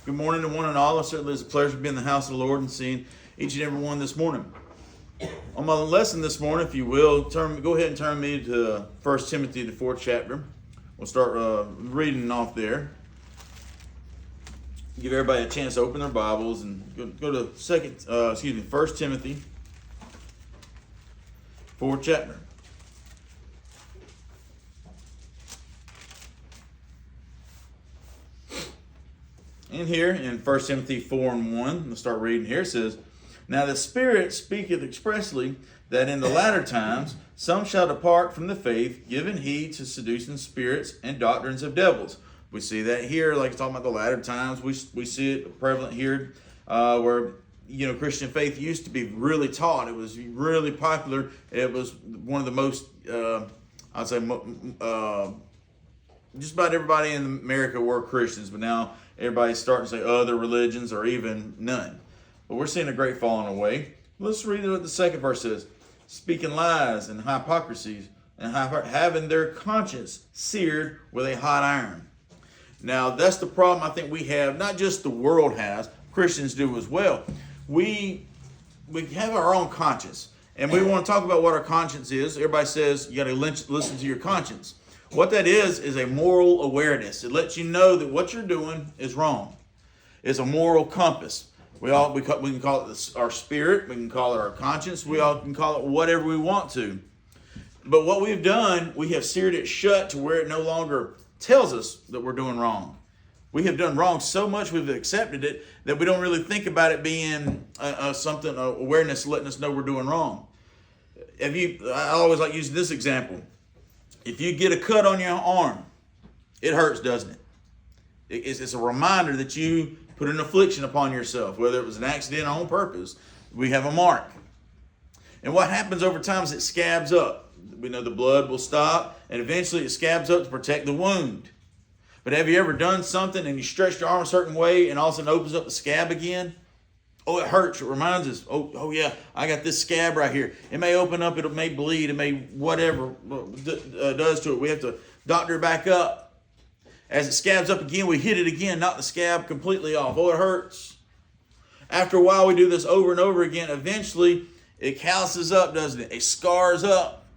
Good morning to one and all. It certainly is a pleasure to be in the house of the Lord and seeing each and every one this morning. On my lesson this morning, if you will, go ahead and turn me to 1 Timothy, the 4th chapter. We'll start reading off there. Give everybody a chance to open their Bibles and go to 1 Timothy, 4th chapter. And here in 1 Timothy 4 and 1, we'll start reading here. It says, "Now the Spirit speaketh expressly that in the latter times some shall depart from the faith, giving heed to seducing spirits and doctrines of devils." We see that here, like talking about the latter times. We see it prevalent here, where Christian faith used to be really taught. It was really popular. It was one of the most, I'd say, just about everybody in America were Christians, but now everybody's starting to say other religions or even none. But we're seeing a great falling away. Let's read what the second verse says. "Speaking lies and hypocrisies and having their conscience seared with a hot iron." Now, that's the problem I think we have. Not just the world has, Christians do as well. We have our own conscience, and we want to talk about what our conscience is. Everybody says you got to listen to your conscience. What that is a moral awareness. It lets you know that what you're doing is wrong. It's a moral compass. We can call it our spirit. We can call it our conscience. We all can call it whatever we want to. But what we've done, we have seared it shut to where it no longer tells us that we're doing wrong. We have done wrong so much, we've accepted it, that we don't really think about it being something, awareness letting us know we're doing wrong. I always like using this example. If you get a cut on your arm, it hurts, doesn't it? It's a reminder that you put an affliction upon yourself, whether it was an accident or on purpose. We have a mark. And what happens over time is it scabs up. We know the blood will stop, and eventually it scabs up to protect the wound. But have you ever done something and you stretched your arm a certain way and all of a sudden opens up the scab again? Oh, it hurts. It reminds us, oh yeah, I got this scab right here. It may open up, it may bleed, it may whatever does to it. We have to doctor it back up. As it scabs up again, we hit it again, knock the scab completely off. Oh, it hurts. After a while, we do this over and over again. Eventually, it calluses up, doesn't it? It scars up.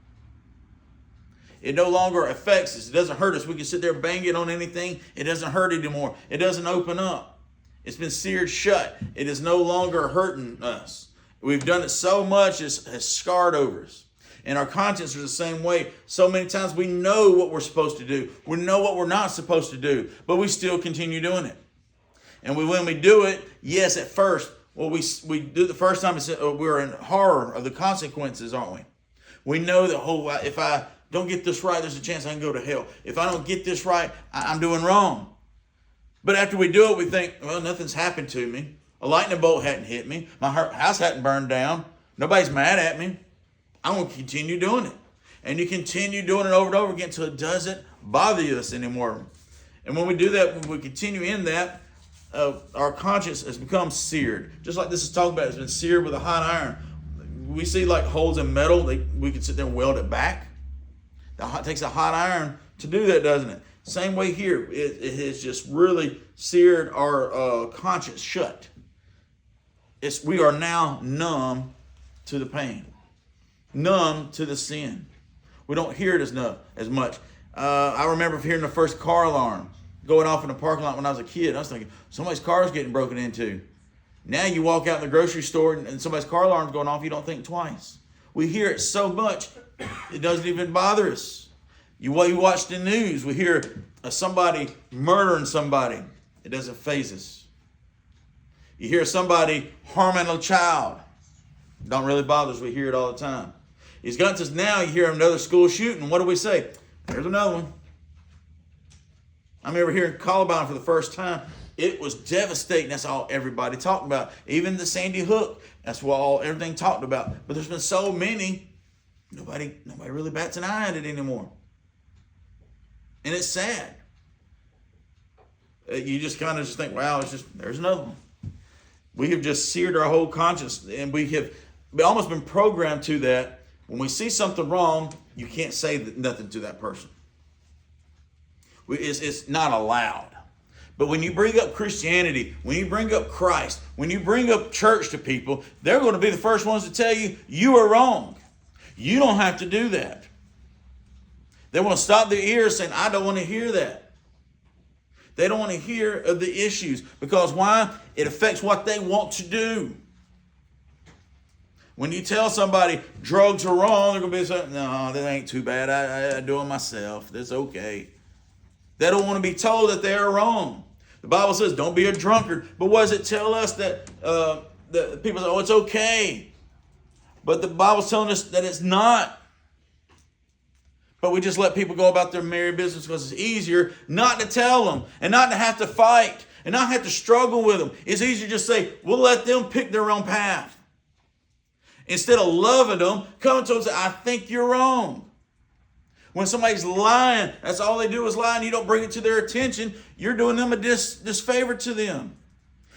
It no longer affects us. It doesn't hurt us. We can sit there and bang it on anything. It doesn't hurt anymore. It doesn't open up. It's been seared shut. It is no longer hurting us. We've done it so much, it has scarred over us. And our conscience is the same way. So many times we know what we're supposed to do. We know what we're not supposed to do, but we still continue doing it. And when we do it, yes, at first, we do it the first time, we're in horror of the consequences, aren't we? We know that, if I don't get this right, there's a chance I can go to hell. If I don't get this right, I'm doing wrong. But after we do it, we think, well, nothing's happened to me. A lightning bolt hadn't hit me. My house hadn't burned down. Nobody's mad at me. I'm going to continue doing it. And you continue doing it over and over again until it doesn't bother us anymore. And when we do that, when we continue in that, our conscience has become seared. Just like this is talking about, it's been seared with a hot iron. We see like holes in metal. We can sit there and weld it back. It takes a hot iron to do that, doesn't it? Same way here. It has just really seared our conscience shut. We are now numb to the pain, numb to the sin. We don't hear it as much. I remember hearing the first car alarm going off in the parking lot when I was a kid. I was thinking, somebody's car is getting broken into. Now you walk out in the grocery store and somebody's car alarm's going off, you don't think twice. We hear it so much, it doesn't even bother us. You watch the news, we hear somebody murdering somebody. It doesn't faze us. You hear somebody harming a child. Don't really bother us. We hear it all the time. It's gotten to us now, you hear another school shooting. What do we say? There's another one. I remember hearing Columbine for the first time. It was devastating. That's all everybody talked about. Even the Sandy Hook. That's what everything talked about. But there's been so many, nobody really bats an eye at it anymore. And it's sad. You just kind of think, wow, there's another one. We have just seared our whole conscience, and we have almost been programmed to that. When we see something wrong, you can't say nothing to that person. It's not allowed. But when you bring up Christianity, when you bring up Christ, when you bring up church to people, they're going to be the first ones to tell you, you are wrong. You don't have to do that. They want to stop their ears saying, I don't want to hear that. They don't want to hear of the issues. Because why? It affects what they want to do. When you tell somebody drugs are wrong, they're going to be saying, no, that ain't too bad. I do it myself. That's okay. They don't want to be told that they are wrong. The Bible says, don't be a drunkard. But what does it tell us that people say, oh, it's okay. But the Bible's telling us that it's not. But we just let people go about their merry business because it's easier not to tell them and not to have to fight and not have to struggle with them. It's easier to just say, we'll let them pick their own path. Instead of loving them, coming to them and say, I think you're wrong. When somebody's lying, that's all they do is lie, and you don't bring it to their attention, you're doing them a disfavor to them.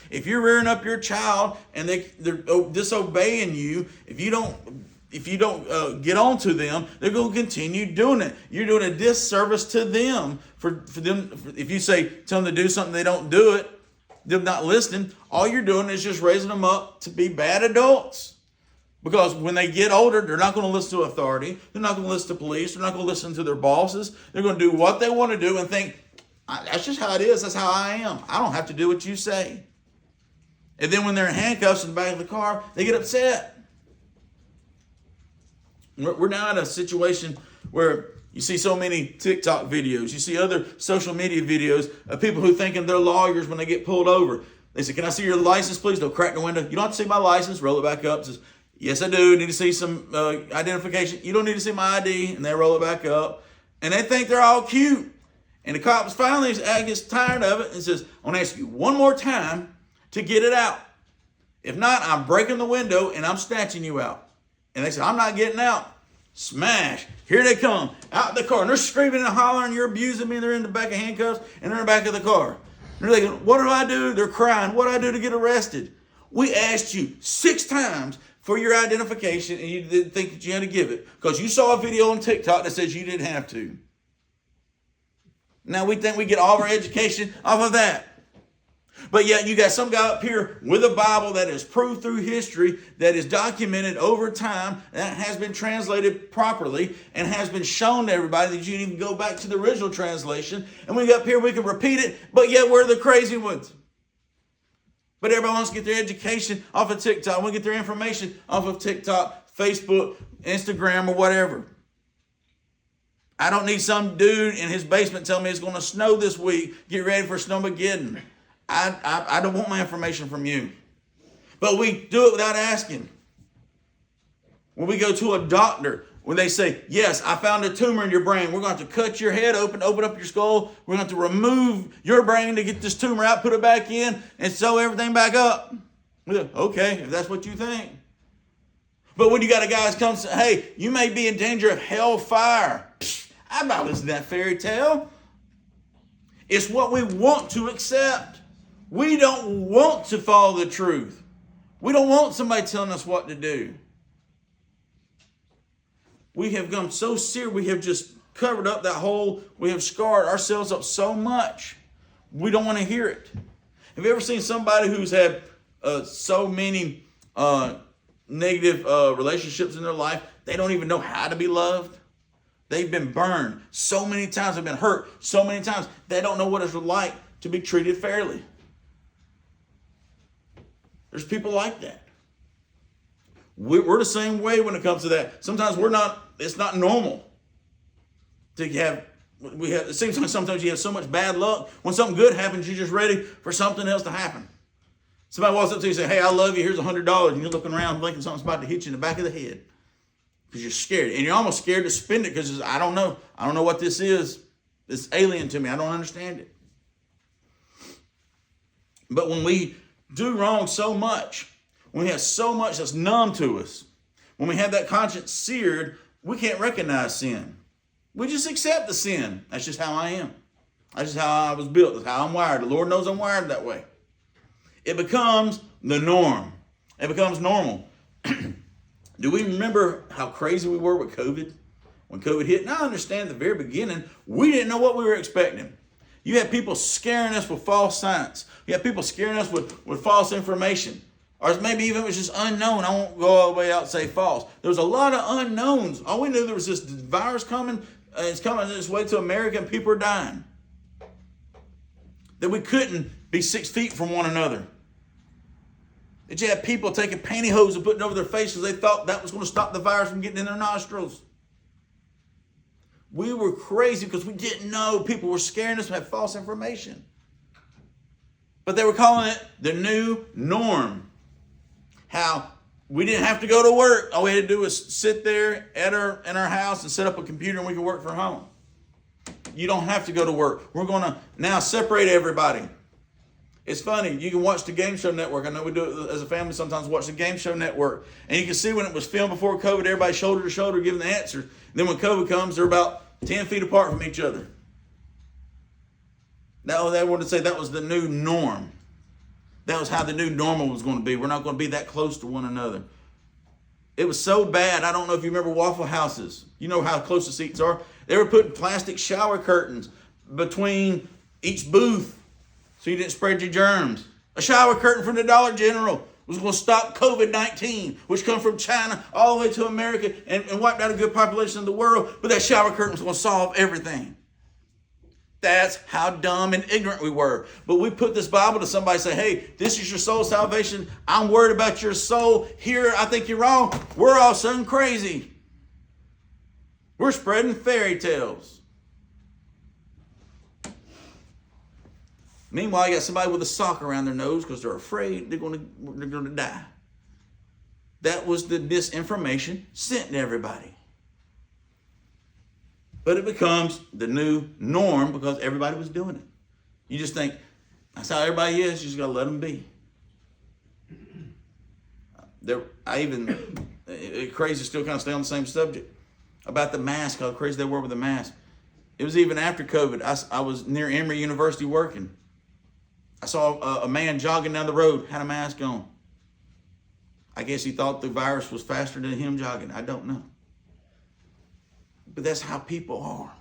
If you're rearing up your child and they're disobeying you, if you don't get on to them, they're going to continue doing it. You're doing a disservice to them for them. If you tell them to do something, they don't do it, they're not listening. All you're doing is just raising them up to be bad adults. Because when they get older, they're not going to listen to authority. They're not going to listen to police. They're not going to listen to their bosses. They're going to do what they want to do and think, that's just how it is. That's how I am. I don't have to do what you say. And then when they're in handcuffs in the back of the car, they get upset. We're now in a situation where you see so many TikTok videos. You see other social media videos of people who thinking they're lawyers when they get pulled over. They say, can I see your license, please? They'll crack the window. You don't have to see my license. Roll it back up. Says, yes, I do. Need to see some identification. You don't need to see my ID. And they roll it back up. And they think they're all cute. And the cops finally gets tired of it and says, I want to ask you one more time to get it out. If not, I'm breaking the window and I'm snatching you out. And they say, I'm not getting out. Smash. Here they come. Out of the car. And they're screaming and hollering. You're abusing me. They're in the back of handcuffs. And they're in the back of the car. And they're thinking, what do I do? They're crying. What do I do to get arrested? We asked you 6 times for your identification, and you didn't think that you had to give it because you saw a video on TikTok that says you didn't have to. Now we think we get all of our education off of that. But yet you got some guy up here with a Bible that is proved through history, that is documented over time, that has been translated properly, and has been shown to everybody that you can even go back to the original translation. And we got up here, we can repeat it, but yet we're the crazy ones. But everybody wants to get their education off of TikTok. Want to get their information off of TikTok, Facebook, Instagram, or whatever. I don't need some dude in his basement telling me it's going to snow this week. Get ready for Snowmageddon. I don't want my information from you. But we do it without asking. When we go to a doctor, when they say, yes, I found a tumor in your brain, we're going to have to cut your head open up your skull. We're going to have to remove your brain to get this tumor out, put it back in, and sew everything back up. Okay, if that's what you think. But when you got a guy that comes and says, hey, you may be in danger of hellfire. I'm not listening to that fairy tale. It's what we want to accept. We don't want to follow the truth. We don't want somebody telling us what to do. We have gone so serious, we have just covered up that hole. We have scarred ourselves up so much. We don't want to hear it. Have you ever seen somebody who's had so many negative relationships in their life, they don't even know how to be loved? They've been burned so many times. They've been hurt so many times. They don't know what it's like to be treated fairly. There's people like that. We're the same way when it comes to that. Sometimes it's not normal to have, it seems like sometimes you have so much bad luck. When something good happens, you're just ready for something else to happen. Somebody walks up to you and says, hey, I love you, here's $100. And you're looking around thinking something's about to hit you in the back of the head. Because you're scared. And you're almost scared to spend it because I don't know. I don't know what this is. It's alien to me. I don't understand it. But when we do wrong so much, when we have so much that's numb to us, when we have that conscience seared, we can't recognize sin. We just accept the sin. That's just how I am. That's just how I was built. That's how I'm wired. The Lord knows I'm wired that way. It becomes the norm. It becomes normal. Do we remember how crazy we were with COVID? When COVID hit, and I understand at the very beginning, we didn't know what we were expecting. You had people scaring us with false science. You had people scaring us with false information. Or maybe even it was just unknown. I won't go all the way out and say false. There was a lot of unknowns. All we knew there was this virus coming. It's coming this way to America and people are dying. That we couldn't be 6 feet from one another. That you had people taking pantyhose and putting over their faces. They thought that was going to stop the virus from getting in their nostrils. We were crazy because we didn't know. People were scaring us and had false information. But they were calling it the new norm. How we didn't have to go to work. All we had to do was sit there in our house and set up a computer and we could work from home. You don't have to go to work. We're going to now separate everybody. It's funny. You can watch the Game Show Network. I know we do it as a family sometimes, watch the Game Show Network. And you can see when it was filmed before COVID, everybody shoulder to shoulder giving the answers. And then when COVID comes, they're about 10 feet apart from each other. Now they wanted to say that was the new norm. That was how the new normal was going to be. We're not going to be that close to one another. It was so bad. I don't know if you remember Waffle Houses. You know how close the seats are. They were putting plastic shower curtains between each booth so you didn't spread your germs. A shower curtain from the Dollar General was going to stop COVID-19, which come from China all the way to America and wiped out a good population of the world. But that shower curtain was going to solve everything. That's how dumb and ignorant we were. But we put this Bible to somebody and say, hey, this is your soul's salvation. I'm worried about your soul. Here, I think you're wrong. We're all of a sudden crazy. We're spreading fairy tales. Meanwhile, you got somebody with a sock around their nose because they're afraid they're going to die. That was the disinformation sent to everybody. But it becomes the new norm because everybody was doing it. You just think, that's how everybody is. You just got to let them be. Crazy, still kind of stay on the same subject. About the mask, how crazy they were with the mask. It was even after COVID. I was near Emory University working. I saw a man jogging down the road, had a mask on. I guess he thought the virus was faster than him jogging. I don't know. But that's how people are.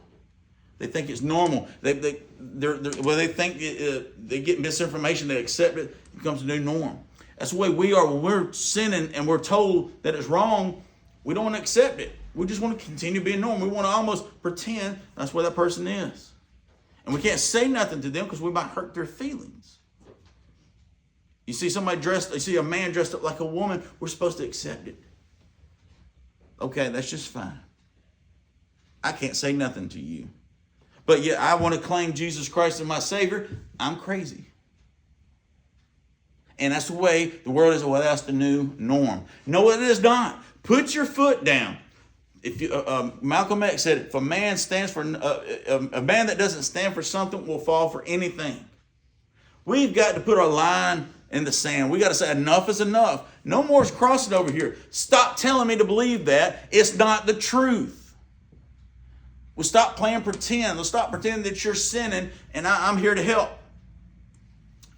They think it's normal. They think they get misinformation. They accept it. It becomes a new norm. That's the way we are when we're sinning and we're told that it's wrong. We don't want to accept it. We just want to continue being normal. We want to almost pretend that's where that person is. And we can't say nothing to them because we might hurt their feelings. You see you see a man dressed up like a woman, we're supposed to accept it. Okay, that's just fine. I can't say nothing to you. But yet I want to claim Jesus Christ as my Savior. I'm crazy. And that's the way the world is. Well, that's the new norm. No, it is not. Put your foot down. If Malcolm X said, if a man stands for a man that doesn't stand for something will fall for anything. We've got to put our line in the sand. We got to say enough is enough. No more is crossing over here. Stop telling me to believe that. It's not the truth. We'll stop playing pretend. We'll stop pretending that you're sinning and I'm here to help.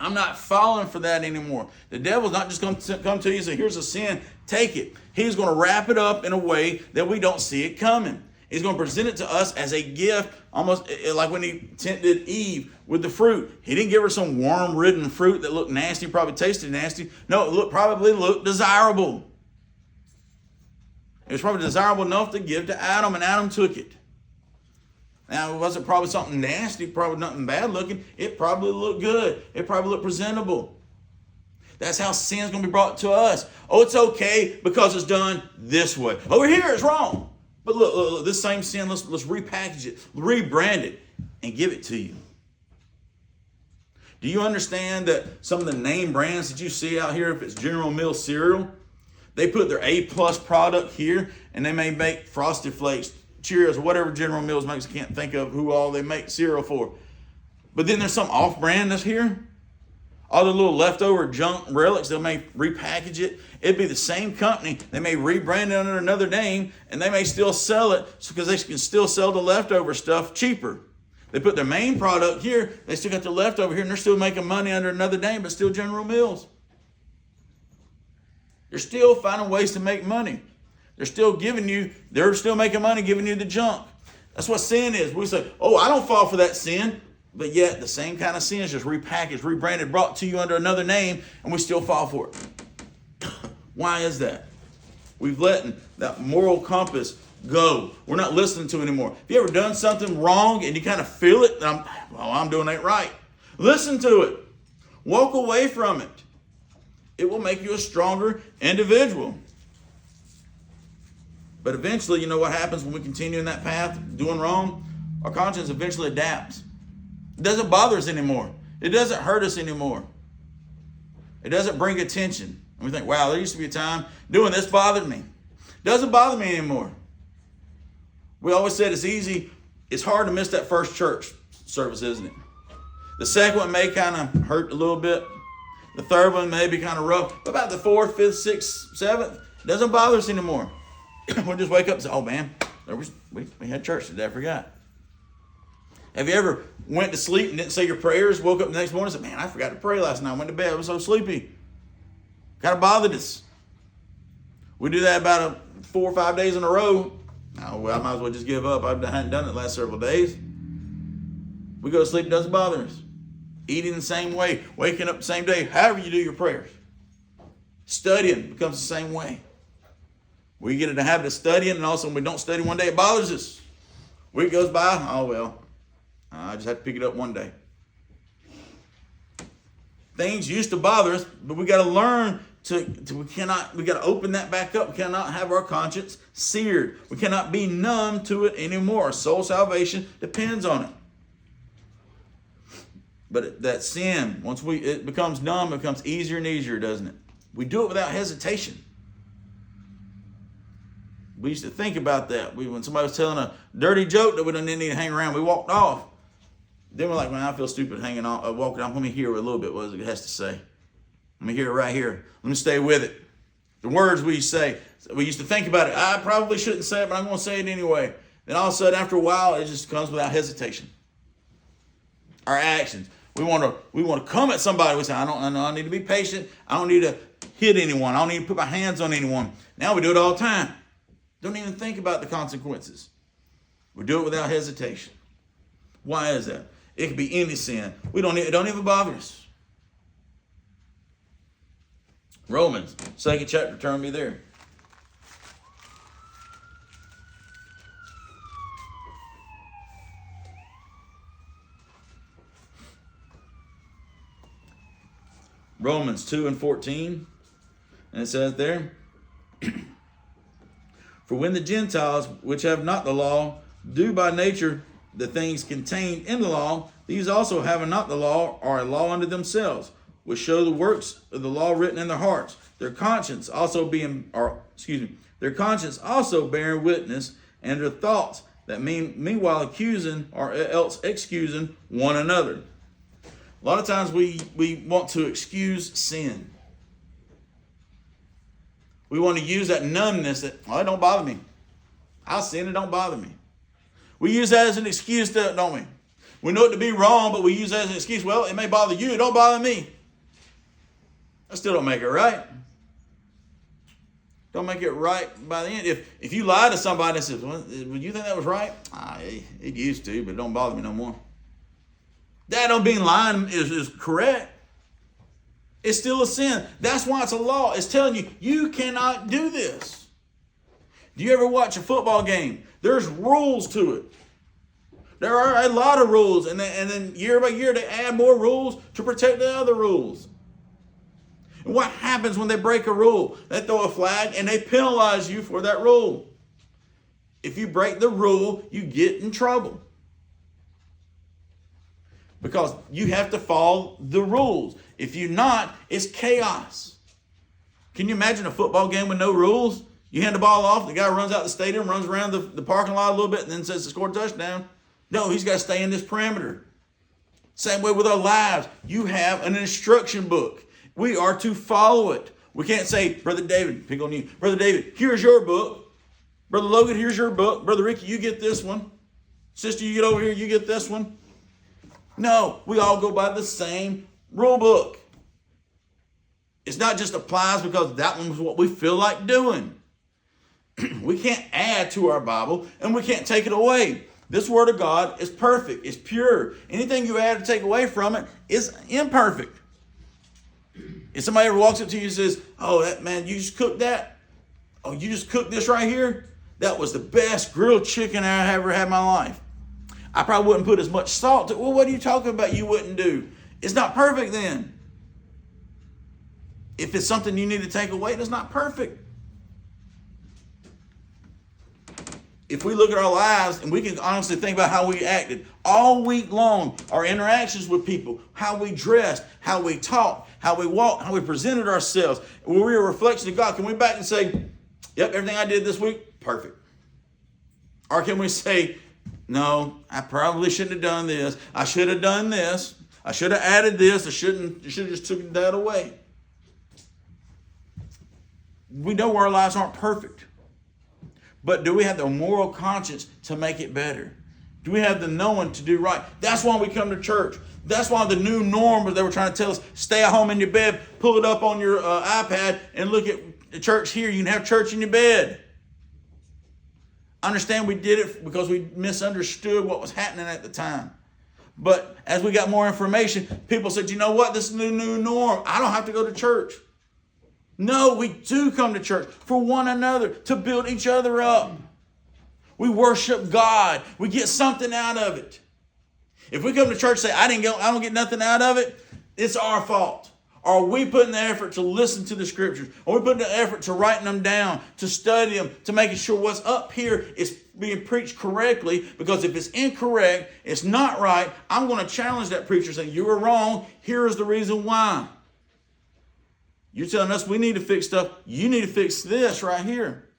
I'm not falling for that anymore. The devil's not just going to come to you and say, here's a sin, take it. He's going to wrap it up in a way that we don't see it coming. He's going to present it to us as a gift, almost like when he tempted Eve with the fruit. He didn't give her some worm-ridden fruit that looked nasty, probably tasted nasty. No, it probably looked desirable. It was probably desirable enough to give to Adam, and Adam took it. Now, it wasn't probably something nasty, probably nothing bad looking. It probably looked good. It probably looked presentable. That's how sin's going to be brought to us. Oh, it's okay because it's done this way. Over here, it's wrong. But look, this same sin, let's repackage it, rebrand it, and give it to you. Do you understand that some of the name brands that you see out here, if it's General Mills cereal, they put their A+ product here, and they may make Frosted Flakes, Cheerios, or whatever General Mills makes. I can't think of who all they make cereal for. But then there's some off-brand that's here. All the little leftover junk relics, they may repackage it. It'd be the same company. They may rebrand it under another name, and they may still sell it because they can still sell the leftover stuff cheaper. They put their main product here. They still got the leftover here, and they're still making money under another name, but still General Mills. They're still finding ways to make money. They're still making money giving you the junk. That's what sin is. We say, oh, I don't fall for that sin. But yet the same kind of sin is just repackaged, rebranded, brought to you under another name, and we still fall for it. Why is that? We've let that moral compass go. We're not listening to it anymore. Have you ever done something wrong and you kind of feel it? I'm doing it right. Listen to it. Walk away from it. It will make you a stronger individual. But eventually, you know what happens when we continue in that path, doing wrong? Our conscience eventually adapts. It doesn't bother us anymore. It doesn't hurt us anymore. It doesn't bring attention. And we think, wow, there used to be a time doing this bothered me. It doesn't bother me anymore. We always said it's hard to miss that first church service, isn't it? The second one may kind of hurt a little bit. The third one may be kind of rough. But about the fourth, fifth, sixth, seventh, it doesn't bother us anymore. We'll just wake up and say, oh man, we had church today, I forgot. Have you ever went to sleep and didn't say your prayers, woke up the next morning and said, man, I forgot to pray last night. I went to bed, I was so sleepy. Kind of bothered us. We do that about 4 or 5 days in a row. Oh, well, I might as well just give up. I hadn't done it the last several days. We go to sleep, it doesn't bother us. Eating the same way, waking up the same day, however you do your prayers. Studying becomes the same way. We get in the habit of studying, and all of a sudden we don't study one day, it bothers us. Week goes by, oh well, I just have to pick it up one day. Things used to bother us, but we got to learn we got to open that back up. We cannot have our conscience seared. We cannot be numb to it anymore. Our soul salvation depends on it. But that sin, once it becomes numb, it becomes easier and easier, doesn't it? We do it without hesitation. We used to think about that. When somebody was telling a dirty joke that we didn't need to hang around, we walked off. Then we're like, man, I feel stupid hanging on, walking off. Let me hear a little bit what it has to say. Let me hear it right here. Let me stay with it. The words we say, we used to think about it. I probably shouldn't say it, but I'm going to say it anyway. Then all of a sudden, after a while, it just comes without hesitation. Our actions. We want to come at somebody. We say, I need to be patient. I don't need to hit anyone. I don't need to put my hands on anyone. Now we do it all the time. Don't even think about the consequences. We do it without hesitation. Why is that? It could be any sin. It don't even bother us. Romans, 2nd chapter, turn me there. Romans 2:14, and it says there, for when the Gentiles, which have not the law, do by nature the things contained in the law, these also having not the law are a law unto themselves, which show the works of the law written in their hearts, their conscience also bearing witness, and their thoughts that meanwhile accusing or else excusing one another. A lot of times we want to excuse sin. We want to use that numbness that, it don't bother me. I'll sin, it don't bother me. We use that as an excuse, don't we? We know it to be wrong, but we use that as an excuse. Well, it may bother you, it don't bother me. That still don't make it right. Don't make it right by the end. If you lie to somebody and says, well, would you think that was right? It used to, but it don't bother me no more. That don't being lying is correct. It's still a sin. That's why it's a law. It's telling you, you cannot do this. Do you ever watch a football game? There's rules to it. There are a lot of rules, and then year by year they add more rules to protect the other rules. And what happens when they break a rule? They throw a flag and they penalize you for that rule. If you break the rule, you get in trouble. Because you have to follow the rules. If you're not, it's chaos. Can you imagine a football game with no rules? You hand the ball off, the guy runs out the stadium, runs around the parking lot a little bit, and then says to score a touchdown. No, he's got to stay in this perimeter. Same way with our lives. You have an instruction book. We are to follow it. We can't say, Brother David, pick on you. Brother David, here's your book. Brother Logan, here's your book. Brother Ricky, you get this one. Sister, you get over here, you get this one. No, we all go by the same rule book. It's not just applies because that one was what we feel like doing. We can't add to our Bible and we can't take it away. This word of God is perfect. It's pure. Anything you add or take away from it is imperfect. If somebody ever walks up to you and says, oh, that man, you just cooked that? Oh, you just cooked this right here? That was the best grilled chicken I ever had in my life. I probably wouldn't put as much salt to it. Well, what are you talking about you wouldn't do? It's not perfect then. If it's something you need to take away, it's not perfect. If we look at our lives and we can honestly think about how we acted all week long, our interactions with people, how we dressed, how we talked, how we walked, how we presented ourselves, when we were a reflection of God, can we back and say, yep, everything I did this week, perfect? Or can we say, no, I probably shouldn't have done this. I should have done this. I should have added this. I should have just taken that away. We know our lives aren't perfect. But do we have the moral conscience to make it better? Do we have the knowing to do right? That's why we come to church. That's why the new norm, they were trying to tell us, stay at home in your bed, pull it up on your iPad, and look at the church here. You can have church in your bed. I understand we did it because we misunderstood what was happening at the time. But as we got more information, people said, you know what? This is the new norm. I don't have to go to church. No, we do come to church for one another, to build each other up. We worship God. We get something out of it. If we come to church and say, I don't get nothing out of it, it's our fault. Are we putting the effort to listen to the scriptures? Are we putting the effort to writing them down, to study them, to making sure what's up here is being preached correctly? Because if it's incorrect, it's not right, I'm going to challenge that preacher saying, you were wrong. Here is the reason why. You're telling us we need to fix stuff. You need to fix this right here.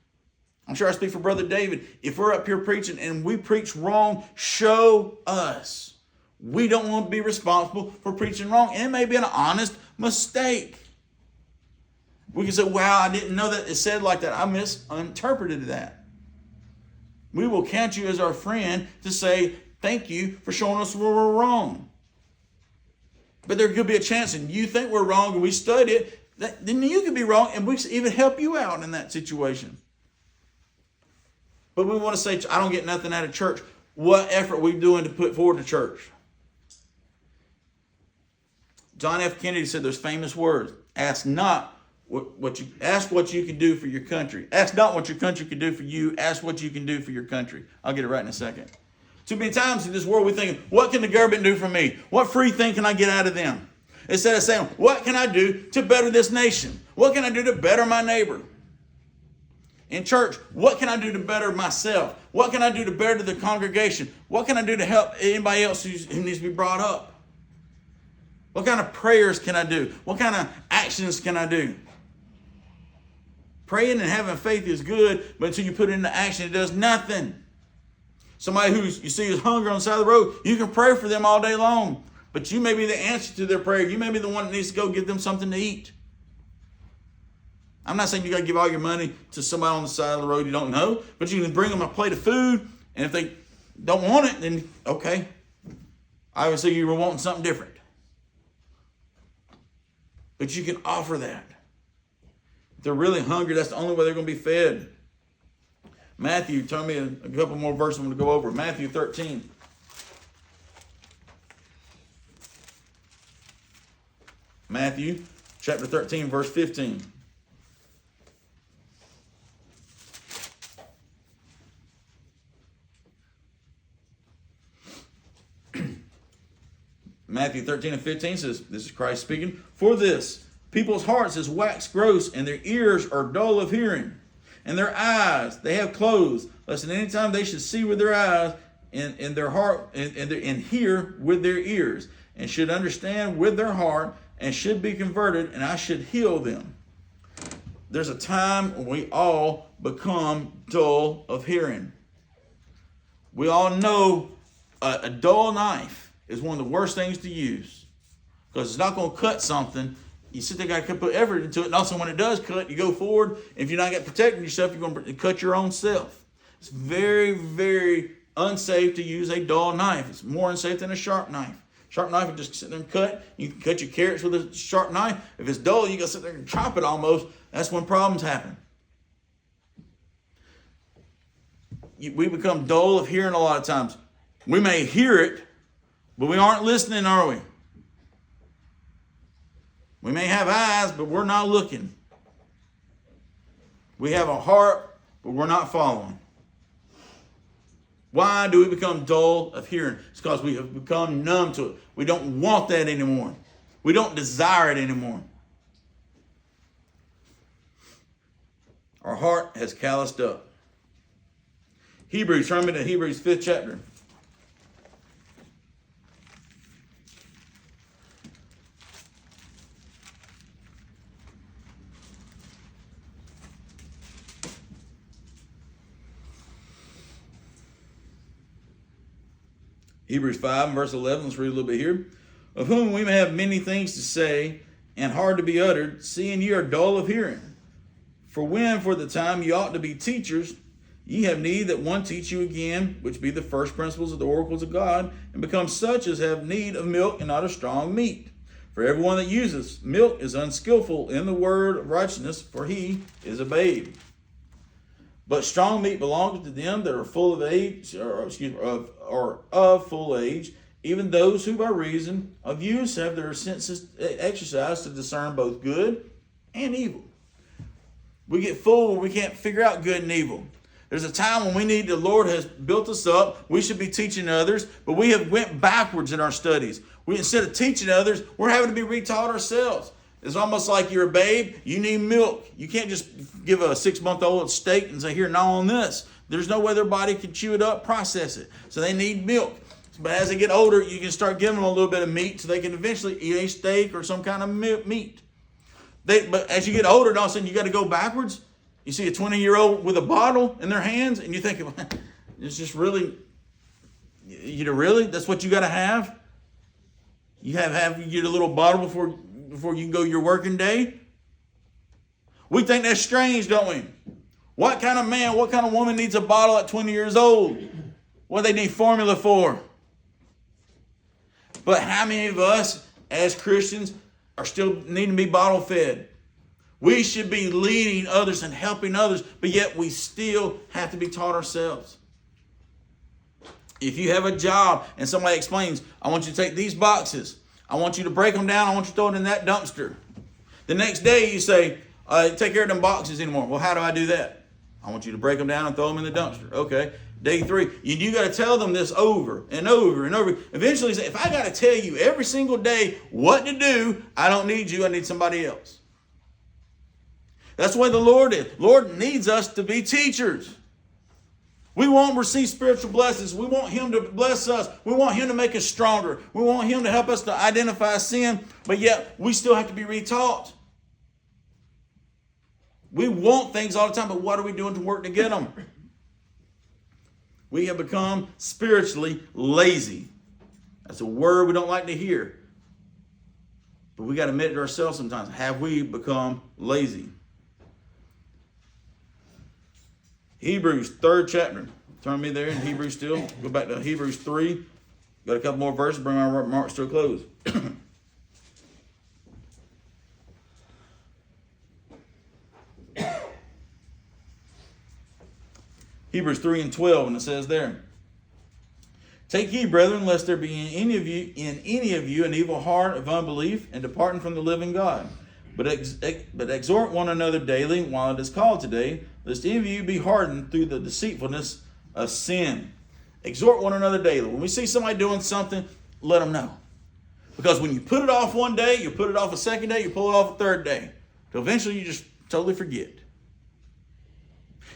I'm sure I speak for Brother David. If we're up here preaching and we preach wrong, show us. We don't want to be responsible for preaching wrong. And it may be an honest mistake. We can say, wow, I didn't know that it said like that. I misinterpreted that. We will count you as our friend to say, thank you for showing us where we're wrong. But there could be a chance and you think we're wrong and we study it, then you could be wrong and we even help you out in that situation. But we want to say, I don't get nothing out of church. What effort are we doing to put forward to church? John F. Kennedy said those famous words, ask what you can do for your country. Ask not what your country can do for you. Ask what you can do for your country. I'll get it right in a second. Too many times in this world we're thinking, what can the government do for me? What free thing can I get out of them? Instead of saying, what can I do to better this nation? What can I do to better my neighbor? In church, what can I do to better myself? What can I do to better the congregation? What can I do to help anybody else who needs to be brought up? What kind of prayers can I do? What kind of actions can I do? Praying and having faith is good, but until you put it into action, it does nothing. Somebody who you see is hungry on the side of the road, you can pray for them all day long, but you may be the answer to their prayer. You may be the one that needs to go give them something to eat. I'm not saying you got to give all your money to somebody on the side of the road you don't know, but you can bring them a plate of food, and if they don't want it, then okay. Obviously, you were wanting something different. But you can offer that. If they're really hungry, that's the only way they're going to be fed. Matthew, tell me a couple more verses I'm going to go over. Matthew 13. Matthew chapter 13, verse 15. Matthew 13 and 15 says, this is Christ speaking, for this, people's hearts is waxed gross, and their ears are dull of hearing, and their eyes, they have closed, lest at any time they should see with their eyes, and their heart, and hear with their ears, and should understand with their heart, and should be converted, and I should heal them. There's a time when we all become dull of hearing. We all know a dull knife is one of the worst things to use, because it's not going to cut something. You sit there, got to put effort into it, and also when it does cut, you go forward. If you're not got protecting yourself, you're going to cut your own self. It's very, very unsafe to use a dull knife. It's more unsafe than a sharp knife. Sharp knife, you just sit there and cut. You can cut your carrots with a sharp knife. If it's dull, you got to sit there and chop it almost. That's when problems happen. we become dull of hearing a lot of times. We may hear it, but we aren't listening, are we? We may have eyes, but we're not looking. We have a heart, but we're not following. Why do we become dull of hearing? It's because we have become numb to it. We don't want that anymore. We don't desire it anymore. Our heart has calloused up. Hebrews, turn me to Hebrews 5th chapter. Hebrews 5 verse 11, let's read a little bit here. Of whom we may have many things to say, and hard to be uttered, seeing ye are dull of hearing. For when for the time ye ought to be teachers, ye have need that one teach you again, which be the first principles of the oracles of God, and become such as have need of milk and not of strong meat. For everyone that uses milk is unskillful in the word of righteousness, for he is a babe. But strong meat belongeth to them that are full of age, or of full age, even those who by reason of use have their senses exercised to discern both good and evil. We get full when we can't figure out good and evil. There's a time when the Lord has built us up. We should be teaching others, but we have went backwards in our studies. Instead of teaching others, we're having to be retaught ourselves. It's almost like you're a babe, you need milk. You can't just give a 6-month-old steak and say, here, gnaw on this. There's no way their body can chew it up, process it. So they need milk. But as they get older, you can start giving them a little bit of meat so they can eventually eat a steak or some kind of meat. But as you get older, all of a sudden you got to go backwards. You see a 20-year-old with a bottle in their hands, and you think, it's just really, really? That's what you got to have? You you get a little bottle before you can go your working day? We think that's strange, don't we? What kind of man, what kind of woman needs a bottle at 20 years old? What do they need formula for? But how many of us as Christians are still needing to be bottle fed? We should be leading others and helping others, but yet we still have to be taught ourselves. If you have a job and somebody explains, I want you to take these boxes, I want you to break them down, I want you to throw it in that dumpster. The next day you say, take care of them boxes anymore. Well, how do I do that? I want you to break them down and throw them in the dumpster. Okay. Day 3, you got to tell them this over and over and over. Eventually, say, if I got to tell you every single day what to do, I don't need you. I need somebody else. That's the way the Lord is. Lord needs us to be teachers. We want to receive spiritual blessings. We want Him to bless us. We want Him to make us stronger. We want Him to help us to identify sin, but yet we still have to be retaught. We want things all the time, but what are we doing to work to get them? We have become spiritually lazy. That's a word we don't like to hear. But we got to admit it to ourselves sometimes. Have we become lazy? Hebrews 3rd chapter. Turn me there in Hebrews still. Go back to Hebrews 3. Got a couple more verses. Bring my remarks to a close. Hebrews 3 and 12, and it says there, take ye, brethren, lest there be in any of you an evil heart of unbelief, and departing from the living God. But exhort one another daily, while it is called today, lest any of you be hardened through the deceitfulness of sin. Exhort one another daily. When we see somebody doing something, let them know. Because when you put it off one day, you put it off a second day, you pull it off a third day. So eventually you just totally forget.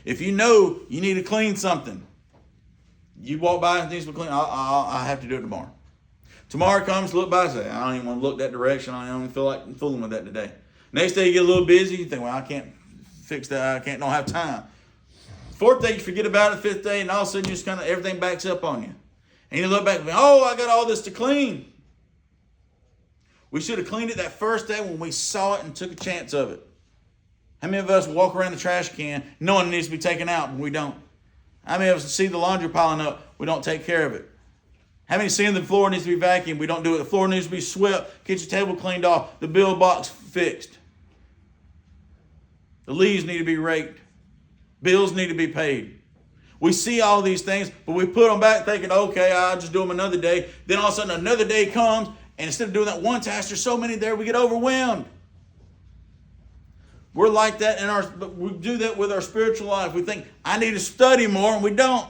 If you know you need to clean something, you walk by and it needs to be clean, I'll have to do it tomorrow. Tomorrow comes, look by and say, I don't even want to look that direction. I don't even feel like fooling with that today. Next day you get a little busy. You think, well, I can't fix that. Don't have time. Fourth day you forget about it. Fifth day, and all of a sudden just kind of everything backs up on you. And you look back and think, oh, I got all this to clean. We should have cleaned it that first day when we saw it and took a chance of it. How many of us walk around the trash can knowing it needs to be taken out, but we don't? How many of us see the laundry piling up, we don't take care of it? How many see the floor needs to be vacuumed, we don't do it? The floor needs to be swept, kitchen table cleaned off, the bill box fixed. The leaves need to be raked. Bills need to be paid. We see all these things, but we put them back thinking, okay, I'll just do them another day. Then all of a sudden another day comes, and instead of doing that one task, there's so many there, we get overwhelmed. We're like that but we do that with our spiritual life. We think, I need to study more, and we don't.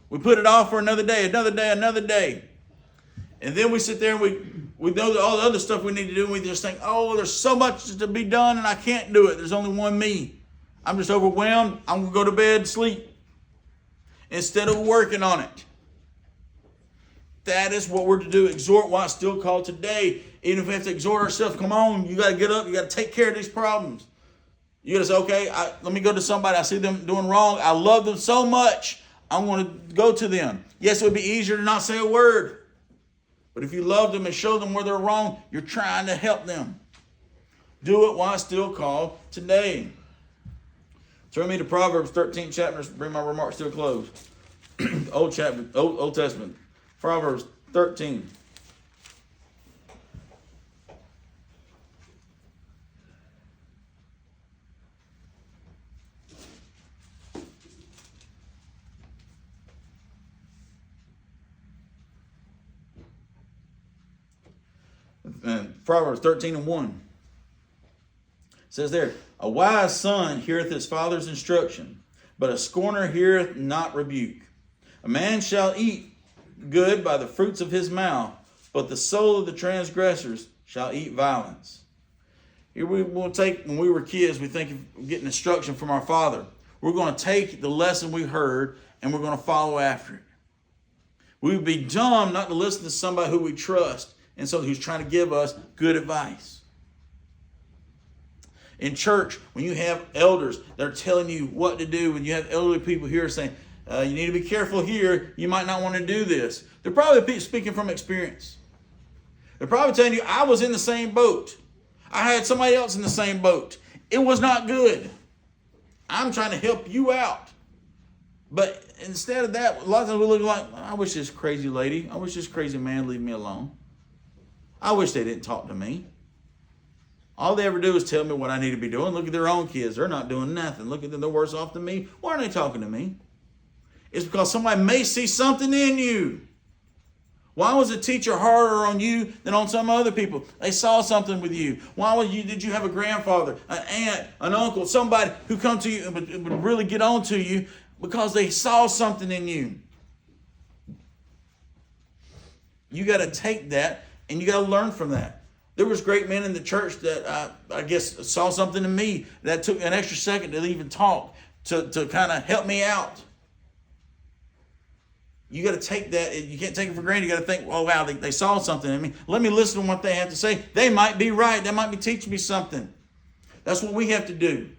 We put it off for another day, another day, another day. And then we sit there and we know all the other stuff we need to do, and we just think, oh, there's so much to be done, and I can't do it. There's only one me. I'm just overwhelmed. I'm going to go to bed and sleep instead of working on it. That is what we're to do. Exhort while it's still called today. Even if we have to exhort ourselves, come on, you got to get up. You got to take care of these problems. You got to say, okay, let me go to somebody. I see them doing wrong. I love them so much. I'm going to go to them. Yes, it would be easier to not say a word. But if you love them and show them where they're wrong, you're trying to help them. Do it while it's still called today. Turn me to Proverbs 13 chapter. Bring my remarks to a close. Old Testament. Proverbs 13. And Proverbs 13:1 says there, a wise son heareth his father's instruction, but a scorner heareth not rebuke. A man shall eat good by the fruits of his mouth, but the soul of the transgressors shall eat violence. Here we will take, when we were kids, we think of getting instruction from our father. We're going to take the lesson we heard and we're going to follow after it. We would be dumb not to listen to somebody who we trust and somebody who's trying to give us good advice. In church, when you have elders that are telling you what to do, when you have elderly people here saying, you need to be careful here, you might not want to do this. They're probably speaking from experience. They're probably telling you, I was in the same boat. I had somebody else in the same boat. It was not good. I'm trying to help you out. But instead of that, a lot of times we look like, I wish this crazy lady, I wish this crazy man leave me alone. I wish they didn't talk to me. All they ever do is tell me what I need to be doing. Look at their own kids. They're not doing nothing. Look at them. They're worse off than me. Why aren't they talking to me? It's because somebody may see something in you. Why was a teacher harder on you than on some other people? They saw something with you. Did you have a grandfather, an aunt, an uncle, somebody who come to you and would really get on to you because they saw something in you? You got to take that and you got to learn from that. There was great men in the church that I guess saw something in me that took an extra second to even talk, to kind of help me out. You got to take that. You can't take it for granted. You got to think, oh, wow, they saw something in me. Let me listen to what they have to say. They might be right. They might be teaching me something. That's what we have to do.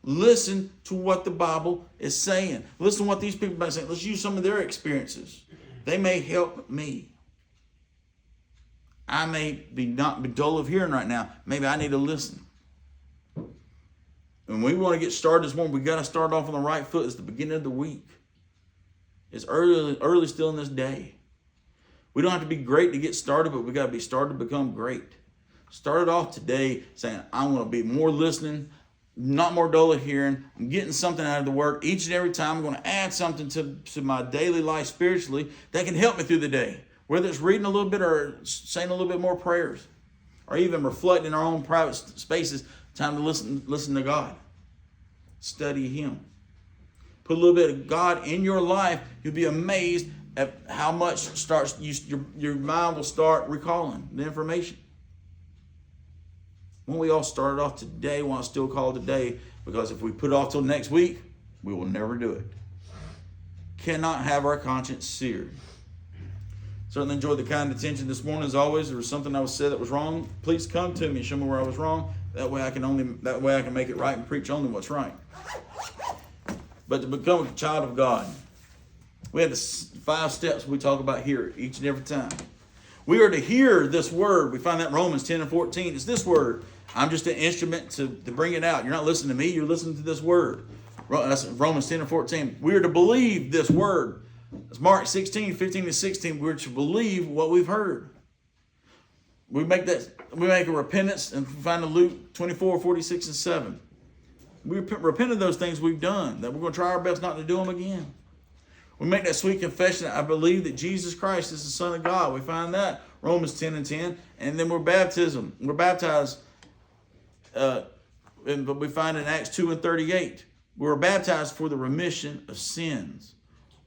Listen to what the Bible is saying. Listen to what these people are saying. Let's use some of their experiences. They may help me. I may not be dull of hearing right now. Maybe I need to listen. When we want to get started this morning, we got to start off on the right foot. It's the beginning of the week. It's early still in this day. We don't have to be great to get started, but we got to be started to become great. Started off today saying, I want to be more listening, not more dull of hearing. I'm getting something out of the word. Each and every time I'm going to add something to my daily life spiritually that can help me through the day. Whether it's reading a little bit or saying a little bit more prayers, or even reflecting in our own private spaces, time to listen to God. Study Him. Put a little bit of God in your life. You'll be amazed at how much your mind will start recalling the information. When we all started off today, while it's still called today, because if we put it off till next week, we will never do it. Cannot have our conscience seared. Certainly enjoyed the kind attention this morning. As always, if there was something I was said that was wrong, please come to me and show me where I was wrong. That way I can make it right and preach only what's right. But to become a child of God, we have the 5 steps we talk about here each and every time. We are to hear this word. We find that in Romans 10 and 14. It's this word. I'm just an instrument to bring it out. You're not listening to me. You're listening to this word. That's Romans 10 and 14. We are to believe this word. It's Mark 16, 15 and 16. We're to believe what we've heard. We make a repentance and find in Luke 24, 46 and 7. We repent of those things we've done, that we're going to try our best not to do them again. We make that sweet confession, I believe that Jesus Christ is the Son of God. We find that Romans 10:10. And then we're baptized, but we find in Acts 2:38. We were baptized for the remission of sins.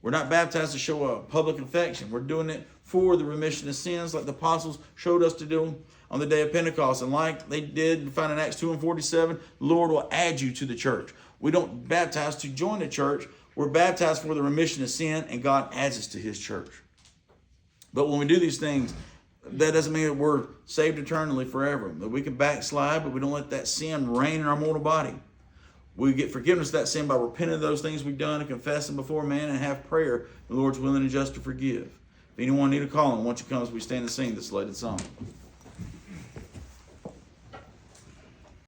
We're not baptized to show a public affection. We're doing it for the remission of sins, like the apostles showed us to do on the day of Pentecost. And like they did, we find in Acts 2:47, the Lord will add you to the church. We don't baptize to join the church. We're baptized for the remission of sin, and God adds us to his church. But when we do these things, that doesn't mean that we're saved eternally forever. That we can backslide, but we don't let that sin reign in our mortal body. We get forgiveness of that sin by repenting of those things we've done and confessing before man and have prayer. The Lord's willing and just to forgive. If anyone need a calling, once you come as we stand and sing this slated song.